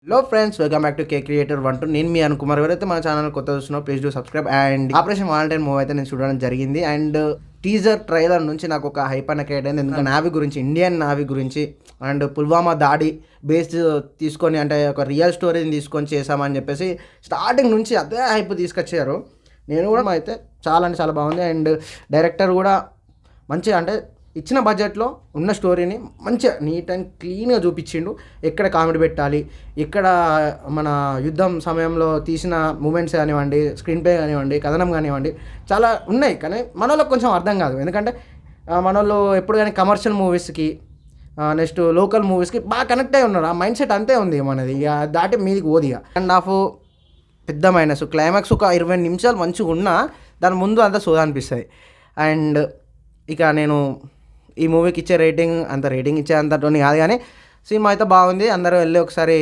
Hello friends, welcome back to K creator 1 2. నేను మీ అనుకుమార్. ఎవరైతే మన ఛానల్ కొత్త చూస్తున్నారో please do subscribe. And operation Valentine movie అయితే నేను చూడడం జరిగింది. అండ్ టీజర్ ట్రైలర్ నుంచి నాకు ఒక హైప్ అన్న క్రియేట్ అయింది. ఎందుకంటే నావీ గురించి, ఇండియన్ నావీ గురించి అండ్ పుల్వామా దాడి బేస్ తీసుకొని, అంటే ఒక రియల్ స్టోరీని తీసుకొని చేసామని చెప్పేసి స్టార్టింగ్ నుంచి అదే హైప్ తీసుకొచ్చారు. నేను కూడా అయితే చాలా అంటే చాలా బాగుంది. అండ్ డైరెక్టర్ కూడా మంచిగా, అంటే ఇచ్చిన బడ్జెట్లో ఉన్న స్టోరీని మంచిగా నీట్ అండ్ క్లీన్గా చూపించిండు. ఎక్కడ కామెడీ పెట్టాలి, ఎక్కడ మన యుద్ధం సమయంలో తీసిన మూమెంట్స్ కానివ్వండి, స్క్రీన్ ప్లే కానివ్వండి, కథనం కానివ్వండి, చాలా ఉన్నాయి. కానీ మన వాళ్ళకి కొంచెం అర్థం కాదు. ఎందుకంటే మన వాళ్ళు ఎప్పుడు కానీ కమర్షియల్ మూవీస్కి, నెక్స్ట్ లోకల్ మూవీస్కి బాగా కనెక్ట్ అయి ఉన్నారు. ఆ మైండ్ సెట్ అంతే ఉంది మనది. ఇక దాటి మీదికి పోదు. ఇక అండ్ హాఫ్ పెద్ద మైనస్, క్లైమాక్స్ ఒక 20 నిమిషాలు మంచిగా ఉన్నా దాని ముందు అంతా సోదా అనిపిస్తుంది. అండ్ ఇక నేను ఈ మూవీకి ఇచ్చే రేటింగ్, అంత రేటింగ్ ఇచ్చే అంతటోని కాదు, కానీ సినిమా అయితే బాగుంది. అందరూ వెళ్ళి ఒకసారి